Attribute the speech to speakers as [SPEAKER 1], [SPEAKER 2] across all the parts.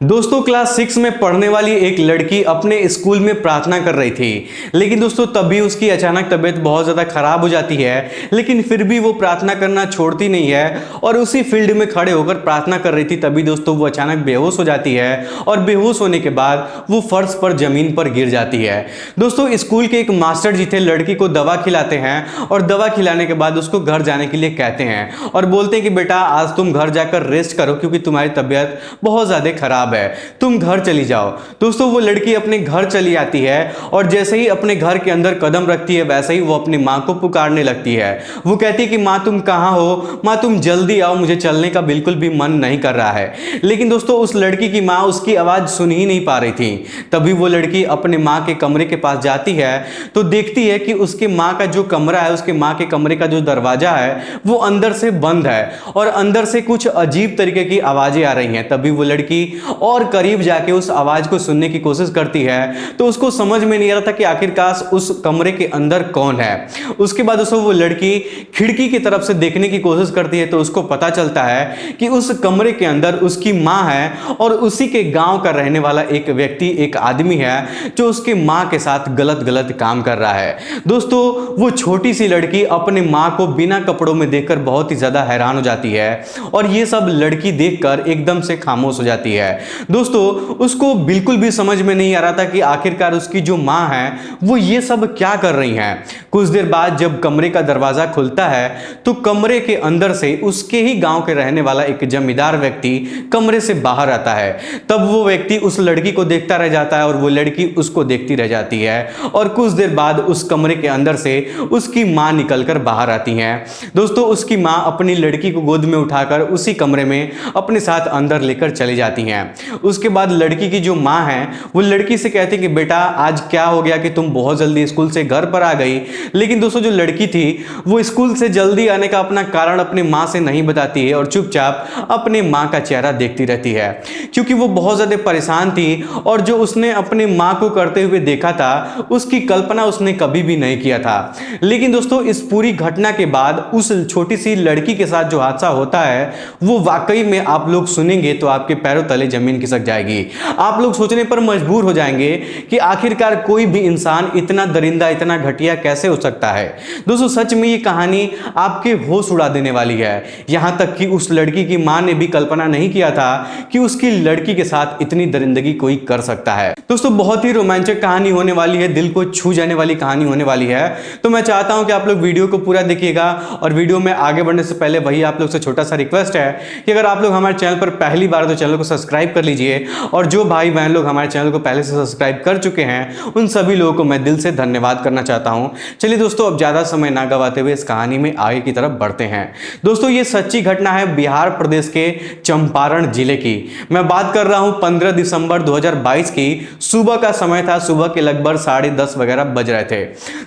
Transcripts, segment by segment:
[SPEAKER 1] दोस्तों क्लास 6 में पढ़ने वाली एक लड़की अपने स्कूल में प्रार्थना कर रही थी। लेकिन दोस्तों तभी उसकी अचानक तबीयत बहुत ज़्यादा खराब हो जाती है। लेकिन फिर भी वो प्रार्थना करना छोड़ती नहीं है और उसी फील्ड में खड़े होकर प्रार्थना कर रही थी। तभी दोस्तों वो अचानक बेहोश हो जाती है और बेहोश होने के बाद वो फर्श पर जमीन पर गिर जाती है। दोस्तों स्कूल के एक मास्टर जी थे, लड़की को दवा खिलाते हैं और दवा खिलाने के बाद उसको घर जाने के लिए कहते हैं और बोलते हैं कि बेटा आज तुम घर जाकर रेस्ट करो क्योंकि तुम्हारी तबीयत बहुत ज़्यादा खराब है, तुम घर चली जाओ। दोस्तों वो लड़की अपने घर चली आती है और जैसे ही अपने घर के अंदर कदम रखती है वैसे ही वो अपनी माँ को पुकारने लगती है। वो कहती है कि माँ तुम कहाँ हो, माँ तुम जल्दी आओ, मुझे चलने का बिल्कुल भी मन नहीं कर रहा है। लेकिन दोस्तों उस लड़की की माँ उसकी आवाज़ सुन ही नहीं पा रही थी। तभी वो लड़की अपने माँ के कमरे के पास जाती है तो देखती है कि उसके माँ का जो कमरा है, उसके माँ के कमरे का जो दरवाजा है वो अंदर से बंद है और अंदर से कुछ अजीब तरीके की आवाज़ें आ रही हैं। तभी वो लड़की और करीब जाके उस आवाज को सुनने की कोशिश करती है तो उसको समझ में नहीं आ रहा था कि आखिरकार उस कमरे के अंदर कौन है। उसके बाद उसको वो लड़की खिड़की की तरफ से देखने की कोशिश करती है तो उसको पता चलता है कि उस कमरे के अंदर उसकी माँ है और उसी के गांव का रहने वाला एक व्यक्ति, एक आदमी है जो उसकी माँ के साथ गलत गलत काम कर रहा है। दोस्तों वो छोटी सी लड़की अपनी माँ को बिना कपड़ों में देखकर बहुत ही ज्यादा हैरान हो जाती है और ये सब लड़की देखकर एकदम से खामोश हो जाती है। दोस्तों उसको बिल्कुल भी समझ में नहीं आ रहा था कि आखिरकार उसकी जो माँ है वो ये सब क्या कर रही हैं। कुछ देर बाद जब कमरे का दरवाजा खुलता है तो कमरे के अंदर से उसके ही गांव के रहने वाला एक जमींदार व्यक्ति कमरे से बाहर आता है। तब वो व्यक्ति उस लड़की को देखता रह जाता है और वो लड़की उसको देखती रह जाती है और कुछ देर बाद उस कमरे के अंदर से उसकी माँ निकलकर बाहर आती हैं। दोस्तों उसकी माँ अपनी लड़की को गोद में उठाकर उसी कमरे में अपने साथ अंदर लेकर चली जाती हैं। उसके बाद लड़की की जो माँ है वो लड़की से कहती कि बेटा आज क्या हो गया कि तुम बहुत जल्दी स्कूल से घर पर आ गई। लेकिन दोस्तों जो लड़की थी वो स्कूल से जल्दी आने का अपना कारण अपनी माँ से नहीं बताती है और चुपचाप अपनी माँ का चेहरा देखती रहती है क्योंकि वो बहुत ज़्यादा परेशान थी और जो उसने अपनी माँ को करते हुए देखा था उसकी कल्पना उसने कभी भी नहीं किया था। लेकिन दोस्तों इस पूरी घटना के बाद उस छोटी सी लड़की के साथ जो हादसा होता है वो वाकई में आप लोग सुनेंगे तो आपके पैरों तले जमीन खिसक जाएगी। आप लोग सोचने पर मजबूर हो जाएंगे कि आखिरकार कोई भी इंसान इतना दरिंदा, इतना घटिया कैसे हो सकता है। दोस्तों सच में ये कहानी आपके होश उड़ा देने वाली है। यहां तक कि उस लड़की की मां ने भी कल्पना नहीं किया था कि उसकी लड़की के साथ इतनी दरिंदगी कोई कर सकता है। दोस्तों बहुत ही रोमांचक कहानी होने वाली है, दिल को छू जाने वाली कहानी होने वाली है। तो मैं चाहता हूं कि आप लोग वीडियो को पूरा देखिएगा और वीडियो में आगे बढ़ने से पहले वही आप लोग से छोटा सा रिक्वेस्ट है कि अगर आप लोग हमारे चैनल पर पहली बार तो चैनल को सब्सक्राइब कर लीजिए और जो भाई बहन लोग हमारे चैनल को पहले से सब्सक्राइब कर चुके हैं उन सभी लोगों को मैं दिल से धन्यवाद करना चाहता हूं। चलिए दोस्तों अब ज्यादा समय ना गवाते हुए इस कहानी में आगे की तरफ बढ़ते हैं। दोस्तों ये सच्ची घटना है बिहार प्रदेश के चंपारण जिले की। मैं बात कर रहा हूं 15 दिसंबर 2022 की। सुबह का समय था, सुबह के लगभग 10:30 वगैरह बज रहे थे।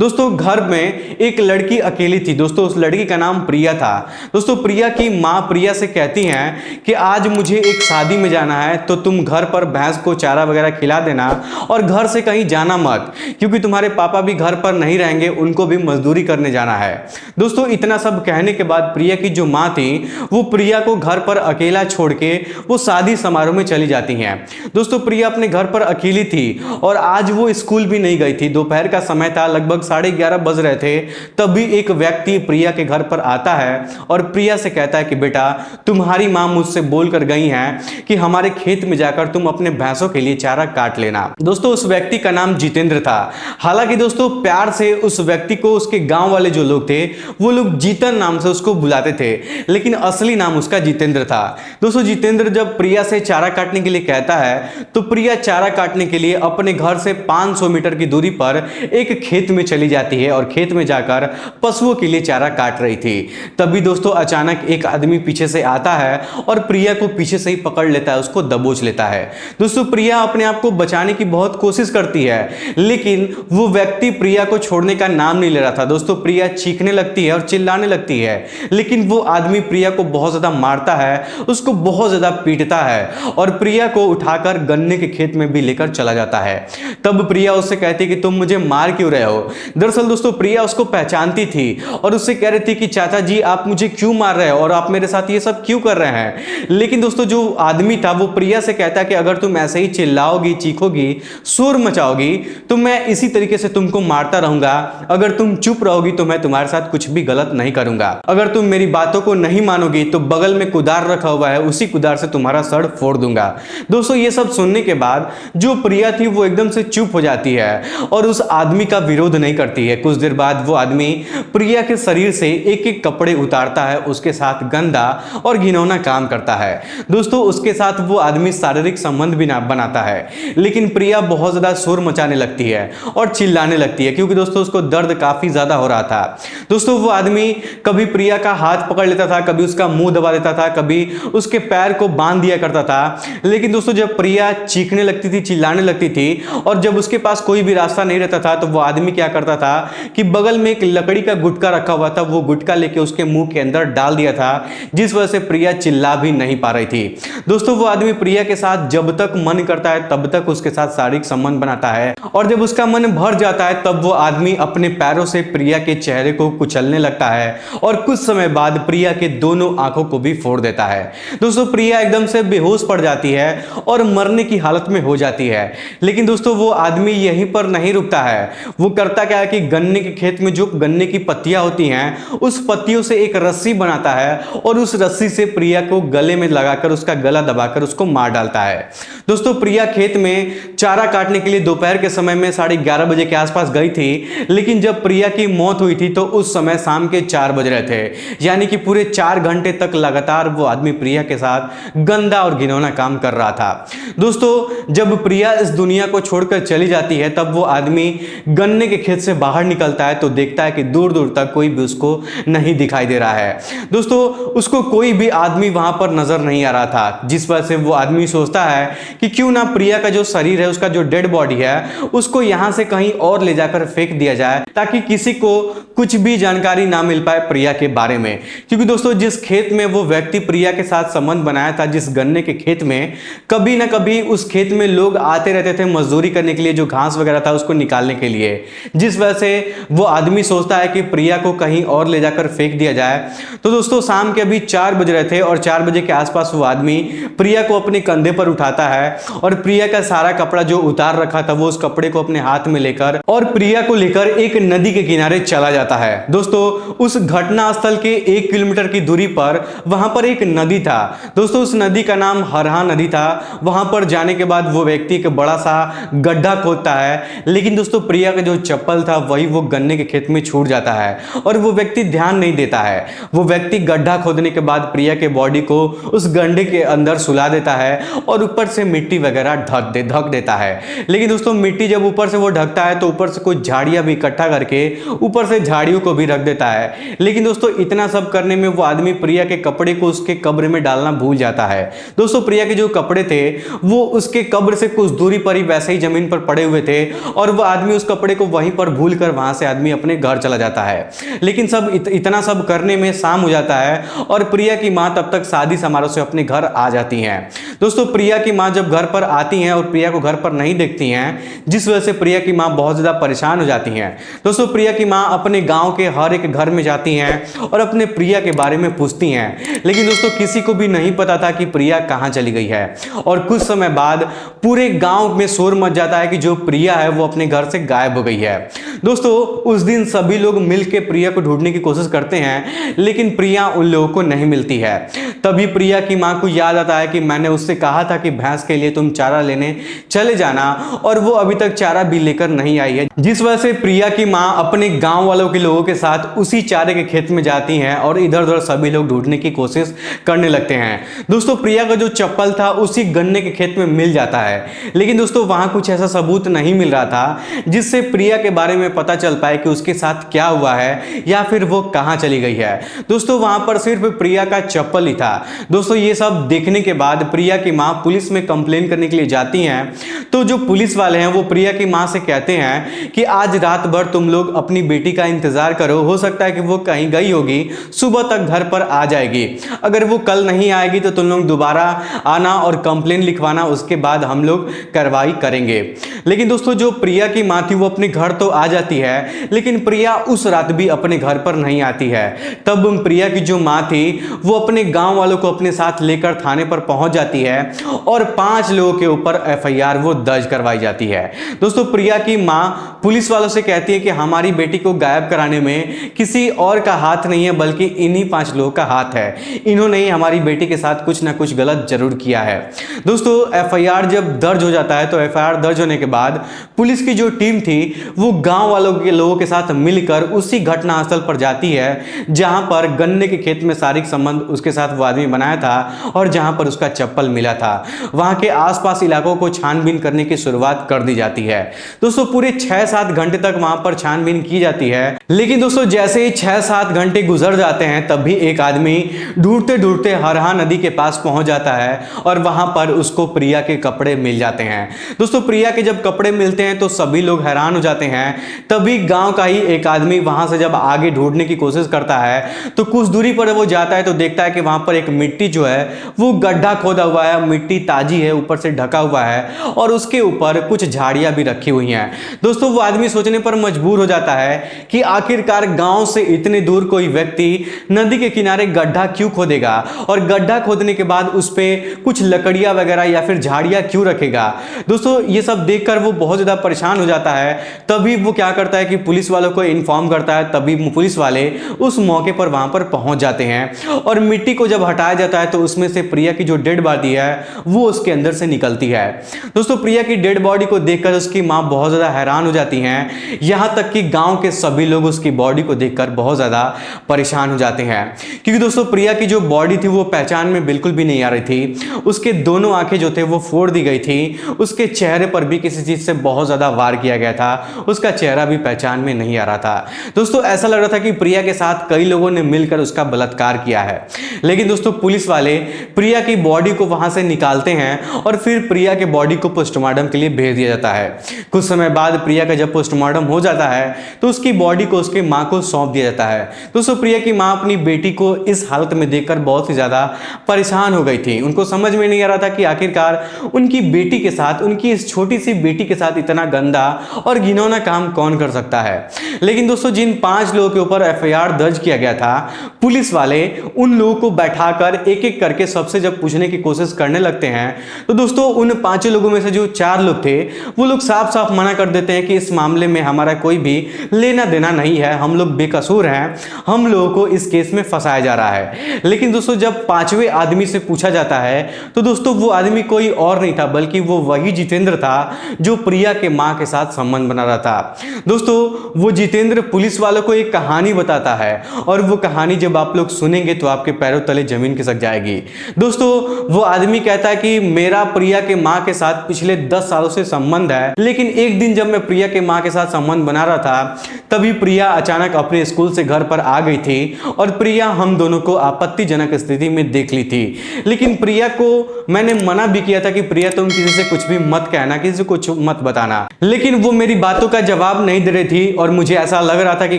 [SPEAKER 1] दोस्तों घर में एक लड़की अकेली थी। दोस्तों उस लड़की का नाम प्रिया था। दोस्तों प्रिया की माँ प्रिया से कहती हैं कि आज मुझे एक शादी में जाना है तो तुम घर पर भैंस को चारा वगैरह खिला देना और घर से कहीं जाना मत क्योंकि तुम्हारे पापा भी घर पर नहीं रहेंगे, उनको भी मजदूरी करने जाना है। दोस्तों इतना सब कहने के बाद प्रिया की जो माँ थी वो प्रिया को घर पर अकेला छोड़ के वो शादी समारोह में चली जाती हैं। दोस्तों प्रिया अपने घर पर अकेली थी और आज वो स्कूल भी नहीं गई थी। दोपहर का समय था, लगभग 11:30 बज रहे थे। तभी एक व्यक्ति प्रिया के घर पर आता है और प्रिया से कहता है कि बेटा तुम्हारी माँ मुझसे बोल कर गई हैं कि हमारे खेत में जाकर तुम अपने भैंसों के लिए चारा काट लेना। दोस्तों उस व्यक्ति का नाम जितेंद्र था। हालांकि दोस्तों प्यार से उस व्यक्ति को उसके गांव वाले जो लोग थे वो लोग जीतन नाम से उसको बुलाते थे, लेकिन असली नाम उसका जितेंद्र था। दोस्तों जितेंद्र जब प्रिया से चारा काटने के लिए कहता है तो प्रिया चारा काटने के लिए अपने घर से 500 मीटर की दूरी पर एक खेत में चली जाती है और खेत में जाकर पशुओं के लिए चारा काट रही थी। तभी दोस्तों अचानक एक आदमी पीछे से आता है और प्रिया को पीछे से ही पकड़ लेता है, उसको दबोच लेता है। दोस्तों प्रिया अपने आप को बचाने की बहुत कोशिश करती है लेकिन वो व्यक्ति प्रिया को छोड़ने का नाम नहीं ले रहा था। दोस्तों प्रिया चीखने लगती है और चिल्लाने लगती है लेकिन वो आदमी प्रिया को बहुत ज्यादा मारता है, उसको बहुत ज्यादा पीटता है और प्रिया को उठाकर गन्ने के खेत में भी लेकर चला जाता है। तब प्रिया उससे कहती है कि तुम मुझे मार क्यों रहे हो। दरअसल दोस्तों प्रिया उसको पहचानती थी और उससे कह रही थी कि चाचा जी आप मुझे क्यों मार रहे हो और आप मेरे साथ ये सब क्यों कर रहे हैं। लेकिन दोस्तों जो आदमी था वो प्रिया से कहता है कि अगर तुम ऐसे ही चिल्लाओगी, चीखोगी, शोर मचाओगी तो मैं इसी तरीके से तुमको मारता रहूंगा। अगर तुम चुप रहोगी तो मैं तुम्हारे साथ कुछ भी गलत नहीं करूंगा। अगर तुम मेरी बातों को नहीं मानोगी तो बगल में कुदार रखा हुआ है, उसी कुदार से तुम्हारा सर फोड़ दूंगा। दोस्तों ये सब सुनने के बाद जो प्रिया थी वो एकदम से चुप हो जाती है और उस आदमी का विरोध नहीं करती है। कुछ देर बाद वो आदमी प्रिया के शरीर से एक एक कपड़े उतारता है, उसके साथ गंदा और घिनौना काम करता है। दोस्तों उसके साथ वो आदमी शारीरिक संबंध भी ना बनाता है, लेकिन प्रिया बहुत ज्यादा शोर मचाने लगती है और चिल्लाने लगती है, क्योंकि दोस्तों उसको दर्द काफी ज्यादा हो रहा था। दोस्तों वो आदमी कभी प्रिया का हाथ पकड़ लेता था, कभी उसका मुंह दबा देता था, कभी उसके पैर को बांध दिया करता था। लेकिन दोस्तों जब प्रिया चीखने लगती थी, चिल्लाने लगती थी और जब उसके पास कोई भी रास्ता नहीं रहता था तो वो आदमी क्या करता था कि बगल में एक लकड़ी का गुटका रखा हुआ था, वो गुटका लेके उसके मुंह के अंदर डाल दिया था, जिस वजह से प्रिया चिल्ला भी नहीं पा रही थी। दोस्तों वो आदमी प्रिया के साथ जब तक मन करता है तब तक उसके साथ शारीरिक संबंध बनाता है और जब उसका मन भर जाता है तब वो आदमी अपने पैरों से प्रिया के चेहरे को कुचलने लगता है और कुछ समय बाद प्रिया के दोनों आंखों को भी फोड़ देता है। दोस्तों प्रिया एकदम से बेहोश पड़ जाती है और मरने की हालत में हो जाती है। लेकिन दोस्तों वो आदमी यहीं पर नहीं रुकता है, वो करता क्या है कि गन्ने के खेत में जो गन्ने की पत्तियां होती हैं उस पत्तियों से एक रस्सी बनाता है और उस रस्सी से प्रिया को गले में लगाकर उसका गला दबाकर उसको मार डालता है। दोस्तों प्रिया खेत में चारा काटने के लिए दोपहर के समय में 11:30 बजे के आसपास गई थी, लेकिन जब प्रिया की मौत हुई थी तो उस समय शाम के 4 बज रहे थे, यानी कि पूरे 4 घंटे तक लगातार वो आदमी प्रिया के साथ गंदा और घिनौना काम कर रहा था। दोस्तों जब प्रिया इस दुनिया को छोड़कर चली जाती है तब वो आदमी गन्ने के खेत से बाहर निकलता है तो देखता है कि दूर दूर तक कोई भी उसको नहीं दिखाई दे रहा है। दोस्तों उसको कोई भी आदमी वहां पर नजर नहीं आ रहा था, जिस वजह से वो आदमी सोचता है कि क्यों ना प्रिया का जो शरीर है, उसका जो डेड बॉडी है, उसको यहां से कहीं और ले जाकर फेंक दिया जाए ताकि किसी को कुछ भी जानकारी ना मिल पाए प्रिया के बारे में। क्योंकि दोस्तों जिस खेत में वो व्यक्ति प्रिया के साथ संबंध बनाया था, जिस गन्ने के खेत में, कभी ना कभी उस खेत में लोग आते रहते थे मजदूरी करने के लिए, जो घास वगैरह था उसको निकालने के लिए, जिस वजह से वो आदमी सोचता है कि प्रिया को कहीं और ले जाकर फेंक दिया जाए। तो दोस्तों शाम के अभी 4 बज रहे थे और 4 बजे के आसपास वो आदमी प्रिया को अपने कंधे पर उठाता है और प्रिया का सारा कपड़ा जो उतार रखा था वो उस कपड़े को अपने हाथ में लेकर और प्रिया को लेकर एक नदी के किनारे चला जाता है। दोस्तों उस घटना स्थल के 1 किलोमीटर की दूरी पर वहां पर एक नदी था। दोस्तों उस नदी का नाम हरहा नदी था। वहां पर जाने के बाद वो व्यक्ति एक बड़ा सा गड्ढा खोदता है, लेकिन दोस्तों प्रिया का जो चप्पल था वही वो गन्ने के खेत में छूट जाता है और वो व्यक्ति ध्यान नहीं देता है। वो व्यक्ति गड्ढा खोदने के बाद प्रिया के बॉडी को उस गड्ढे के अंदर सुला देता है और ऊपर से मिट्टी वगैरह ढक देता है। लेकिन दोस्तों मिट्टी जब ऊपर से वो ढकता है तो ऊपर से कुछ झाड़ियां भी इकट्ठा करके ऊपर से झाड़ियों को भी रख देता है। लेकिन दोस्तों इतना सब करने में वो आदमी प्रिया के कपड़े को उसके कब्र में डालना भूल जाता है। दोस्तों प्रिया के जो कपड़े थे वो उसके कब्र से कुछ दूरी पर ही वैसे ही जमीन पर पड़े हुए थे और वो आदमी उस कपड़े को वहीं पर भूल कर वहां से आदमी अपने घर चला जाता है। लेकिन इतना सब करने में शाम हो जाता है और प्रिया की मां तब तक शादी समारोह से अपने घर आ जाती हैं। दोस्तों प्रिया की मां जब घर पर आती हैं और प्रिया को घर पर नहीं देखती हैं, जिस वजह से प्रिया की मां बहुत ज्यादा परेशान हो जाती हैं। दोस्तों प्रिया की मां अपने गांव के हर एक घर में जाती हैं और अपने प्रिया के बारे में पूछती हैं, लेकिन दोस्तों किसी को भी नहीं पता था कि प्रिया कहां चली गई है। और कुछ समय बाद पूरे गांव में शोर मच जाता है कि जो प्रिया है वो अपने घर से गायब हो गई है। दोस्तों उस दिन सभी लोग मिलकर प्रिया को ढूंढने की कोशिश करते हैं, लेकिन प्रिया उन लोगों को नहीं मिलती है। तभी प्रिया की मां को याद आता है कि मैंने उससे कहा था कि भैंस के लिए तुम चारा लेने चले जाना और वो अभी तक चारा भी लेकर नहीं आई है, जिस वजह से प्रिया की मां अपने गांव वालों के लोगों के साथ उसी चारे के खेत में जाती हैं और इधर उधर सभी लोग ढूंढने की कोशिश करने लगते हैं। दोस्तों प्रिया का जो चप्पल था उसी गन्ने के खेत में मिल जाता है, लेकिन दोस्तों वहां कुछ ऐसा सबूत नहीं मिल रहा था जिससे प्रिया के बारे में पता चल पाए कि उसके साथ क्या हुआ है या फिर वो कहां चली गई है। दोस्तों वहां पर सिर्फ प्रिया का चप्पल ही था। दोस्तों ये सब देखने के बाद प्रिया की मां पुलिस में कंप्लेंट कंप्लेन करने के लिए जाती हैं तो जो पुलिस वाले हैं वो प्रिया की मां से कहते हैं कि आज रात भर तुम लोग अपनी बेटी का इंतजार करो, हो सकता है कि वो कहीं गई होगी, सुबह तक घर पर आ जाएगी। अगर वो कल नहीं आएगी तो तुम लोग दोबारा आना और कंप्लेन लिखवाना, उसके बाद हम लोग कार्रवाई करेंगे। लेकिन दोस्तों जो प्रिया की मां थी वो अपने घर तो आ जाती है, लेकिन प्रिया उस रात भी अपने घर पर नहीं आती है। तब प्रिया की जो मां थी वो अपने गांव वालों को अपने साथ लेकर थाने पर पहुंच जाती है और 5 लोगों के ऊपर एफआईआर वो दर्ज करवाई जाती है। दोस्तों प्रिया की मां पुलिस वालों से कहती है कि हमारी बेटी को गायब कराने में किसी और का हाथ नहीं है, बल्कि इन्हीं 5 लोगों का हाथ है। इन्होंने ही हमारी बेटी के साथ कुछ ना कुछ गलत जरूर किया है। दोस्तों एफआईआर जब दर्ज हो जाता है तो एफआईआर दर्ज होने के बाद पुलिस की जो टीम थी वो गांव वालों के लोगों के साथ मिलकर उसी घटनास्थल पर जाती है जहां पर गन्ने के खेत में शारीरिक संबंध उसके साथ वो आदमी बनाया था और जहां पर उसका चप्पल मिला था। वहां के आसपास इलाकों को छानबीन करने की शुरुआत कर दी जाती है। दोस्तों पूरे 6-7 घंटे तक वहां पर छानबीन की जाती है, लेकिन दोस्तों जैसे ही 6-7 घंटे गुजर जाते हैं तब भी एक आदमी ढूंढते ढूंढते हरहा नदी के पास पहुंच जाता है और वहां पर उसको प्रिया के कपड़े मिल जाते हैं। दोस्तों प्रिया के जब कपड़े मिलते हैं तो सभी लोग हैरान हो जाते हैं। तभी गांव का ही एक आदमी वहां से जब आगे ढूंढने की कोशिश करता है तो कुछ दूरी पर वो जाता है तो देखता है कि वहां पर एक मिट्टी जो है वो गड्ढा खोदा हुआ है, मिट्टी ताजी है, ऊपर से ढका हुआ है और उसके ऊपर कुछ झाड़ियां भी रखी हुई हैं। दोस्तों वो आदमी सोचने पर मजबूर हो जाता है कि आखिरकार गांव से इतने दूर कोई व्यक्ति नदी के किनारे गड्ढा क्यों खोदेगा और गड्ढा खोदने के बाद उस पे कुछ लकड़ियां वगैरह या फिर झाड़ियां क्यों रखेगा। दोस्तों ये सब देखकर वो बहुत ज्यादा परेशान हो जाता है। तभी वो क्या करता है कि पुलिस वालों को इन्फॉर्म करता है। तभी पुलिस वाले उस मौके पर वहां पर पहुंच जाते हैं और मिट्टी को जब हटाया जाता है तो उसमें से प्रिया की जो डेड बॉडी है वो उसके अंदर से निकलती है। दोस्तों प्रिया की डेड बॉडी को देखकर उसकी मां बहुत ज्यादा हैरान हो जाती हैं, यहां तक कि गांव के सभी लोग उसकी बॉडी को देखकर बहुत ज्यादा परेशान हो जाते हैं, क्योंकि दोस्तों प्रिया की जो बॉडी थी वो पहचान में बिल्कुल भी नहीं आ रही थी। उसके दोनों आंखें जो थे वो फोड़ दी गई थी, उसके चेहरे पर भी किसी चीज से बहुत ज्यादा वार किया गया था, उसका चेहरा भी पहचान में नहीं आ रहा था। दोस्तों ऐसा लग रहा था कि प्रिया के साथ कई लोगों ने मिलकर उसका बलात्कार किया है। लेकिन दोस्तों पुलिस वाले प्रिया की बॉडी को वहां से निकालते हैं और फिर प्रिया के बॉडी को पोस्टमार्टम के लिए भेज दिया जाता है। कुछ समय बाद प्रिया का जब पोस्टमार्टम हो जाता है तो उसकी बॉडी को उसकी मां को सौंप दिया जाता है। दोस्तों प्रिया की मां अपनी बेटी को इस हालत में देखकर बहुत ही ज्यादा परेशान हो गई थी। उनको समझ में नहीं आ रहा था कि आखिरकार उनकी बेटी के साथ, उनकी इस छोटी सी बेटी के साथ इतना गंदा और घिनौना काम कौन कर सकता है। लेकिन दोस्तों जिन 5 लोगों के ऊपर एफआईआर दर्ज किया गया था, पुलिस वाले उन लोगों को बैठाकर एक एक करके सबसे जब पूछने की कोशिश करने लगते हैं तो दोस्तों उन 5 लोगों में से जो 4 लोग थे वो लोग साफ साफ मना कर देते हैं कि इस मामले में हमारा कोई भी लेना देना नहीं है, हम लोग बेकसूर हैं, हम लोगों को इस केस में फंसाया जा रहा है। लेकिन दोस्तों जब 5वें आदमी से पूछा जाता है तो दोस्तों वो आदमी कोई और नहीं था बल्कि वो वही जितेंद्र था जो प्रिया के मां के साथ संबंध बना रहा था। दोस्तों वो जितेंद्र पुलिस वालों को एक कहानी बताता है और वो कहानी जब आप लोग सुनेंगे तो आपके पैरों तले जमीन खिसक जाएगी। दोस्तों वो आदमी कहता है कि मेरा प्रिया के मां के साथ पिछले 10 सालों से संबंध है, लेकिन एक दिन जब मैं प्रिया के मां के साथ संबंध बना रहा था तभी प्रिया अचानक अपने स्कूल से घर पर आ गई थी और प्रिया हम दोनों को आपत्तिजनक स्थिति में देख ली थी। लेकिन प्रिया को मैंने मना भी किया था कि प्रिया तुम किसी से कुछ भी मत कहना, किसी से कुछ मत बताना, लेकिन वो मेरी बातों का जवाब नहीं दे रही थी और मुझे ऐसा लग रहा था कि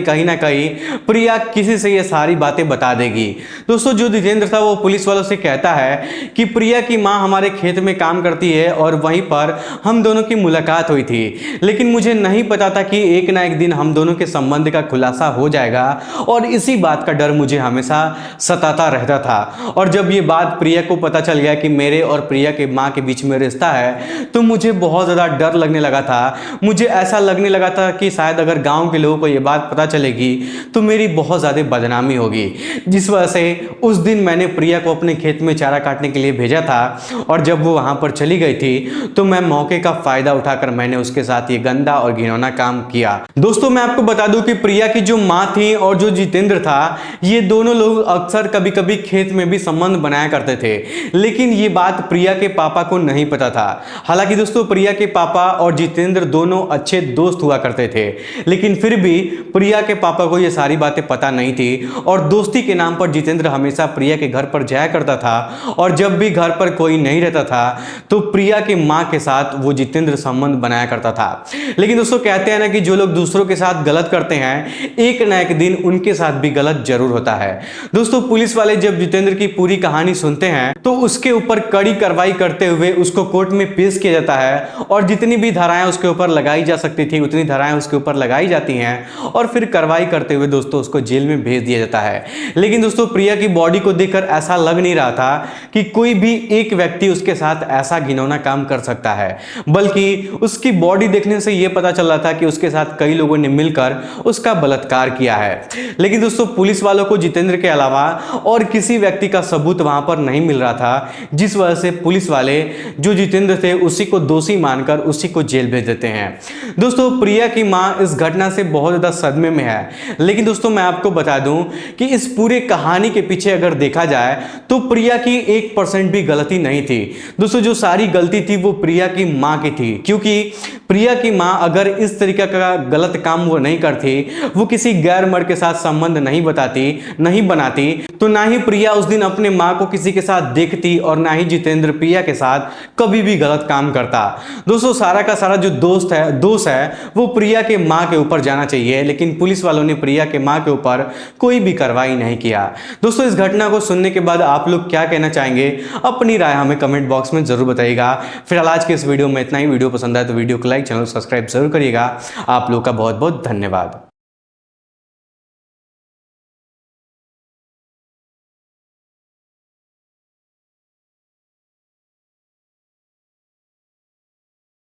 [SPEAKER 1] कहीं ना कहीं प्रिया किसी से ये सारी बातें बता देगी। दोस्तों जो जितेंद्र था वो पुलिस वालों से कहता है कि प्रिया की मां हमारे खेत में काम करती है और वहीं पर हम दोनों की मुलाकात हुई थी, लेकिन मुझे नहीं पता था कि एक ना एक दिन हम दोनों के संबंध का खुलासा हो जाएगा और इसी बात का डर मुझे हमेशा सताता रहता था। और जब ये बात प्रिया को पता चल गया कि मेरे और प्रिया के मां के बीच में रिश्ता है तो मुझे बहुत ज़्यादा डर लगने लगा था। मुझे ऐसा लगने लगा था कि शायद अगर गांव के लोगों को ये बात पता चलेगी तो मेरी बहुत ज़्यादा बदनामी होगी, जिस वजह से उस दिन मैंने प्रिया को अपने खेत में चारा काटने के लिए भेजा था और जब वो वहाँ पर चली गई थी तो मैं मौके का फ़ायदा उठाकर मैंने उसके साथ ये गंदा और घिनौना काम किया। दोस्तों मैं आपको बता दूं कि प्रिया की जो माँ थी और जो जितेंद्र था ये दोनों लोग अक्सर कभी कभी खेत में भी संबंध बनाया करते थे, लेकिन ये बात प्रिया के पापा को नहीं पता था। हालांकि दोस्तों प्रिया के पापा और जितेंद्र दोनों अच्छे दोस्त हुआ करते थे, लेकिन फिर भी प्रिया के पापा को ये सारी बातें पता नहीं थी और दोस्ती के नाम पर जितेंद्र हमेशा प्रिया के घर पर जाया करता था और जब भी घर पर कोई नहीं रहता था था तो प्रिया की मां के साथ वो जितेंद्र संबंध बनाया करता था। लेकिन दोस्तों कहते हैं ना कि जो लोग दूसरों के साथ गलत करते हैं एक ना एक दिन उनके साथ भी गलत जरूर होता है। दोस्तों पुलिस वाले जब जितेंद्र की पूरी कहानी सुनते हैं तो उसके ऊपर कड़ी कार्रवाई करते हुए उसको कोर्ट में पेश किया जाता है और जितनी भी धाराएं उसके ऊपर लगाई जा सकती थी उतनी धाराएं उसके ऊपर लगाई जाती हैं और फिर कार्रवाई करते हुए दोस्तों उसको जेल में भेज दिया जाता है। लेकिन दोस्तों प्रिया की बॉडी को देखकर ऐसा लग नहीं रहा था कि कोई भी एक व्यक्ति उसके साथ ऐसा घिनौना काम कर सकता है, बल्कि उसकी बॉडी देखने से यह पता चल रहा था कि उसके साथ कई लोगों ने मिलकर उसका बलात्कार किया है। लेकिन दोस्तों पुलिस वालों को जितेंद्र के अलावा और किसी व्यक्ति का सबूत वहां पर नहीं मिल रहा था, जिस वजह से पुलिस वाले जो जितेंद्र थे उसी को दोषी मानकर उसी को जेल भेज देते हैं। दोस्तों प्रिया की मां इस घटना से बहुत ज्यादा सदमे में है। लेकिन दोस्तों मैं आपको बता दूं कि इस पूरे कहानी के पीछे अगर देखा जाए तो प्रिया की 1% भी गलती नहीं थी। दोस्तों जो सारी गलती थी वो प्रिया की मां की थी, क्योंकि प्रिया की मां अगर इस तरीके का गलत काम वो नहीं करती, वो किसी गैर मर्द के साथ संबंध नहीं बनाती तो ना ही प्रिया उस दिन अपने मां को किसी के साथ देखती और ना ही जितेंद्र प्रिया के साथ कभी भी गलत काम करता। दोस्तों सारा का सारा जो दोष है वो प्रिया के मां के ऊपर जाना चाहिए, लेकिन पुलिस वालों ने प्रिया के मां के ऊपर कोई भी कार्रवाई नहीं किया। दोस्तों इस घटना को सुनने के बाद आप लोग क्या कहना चाहेंगे, अपनी राय हमें कमेंट बॉक्स में जरूर बताइएगा। फिलहाल आज के इस वीडियो में इतना ही। वीडियो पसंद आए तो वीडियो को लाइक, चैनल सब्सक्राइब जरूर करिएगा। आप लोग का बहुत बहुत धन्यवाद।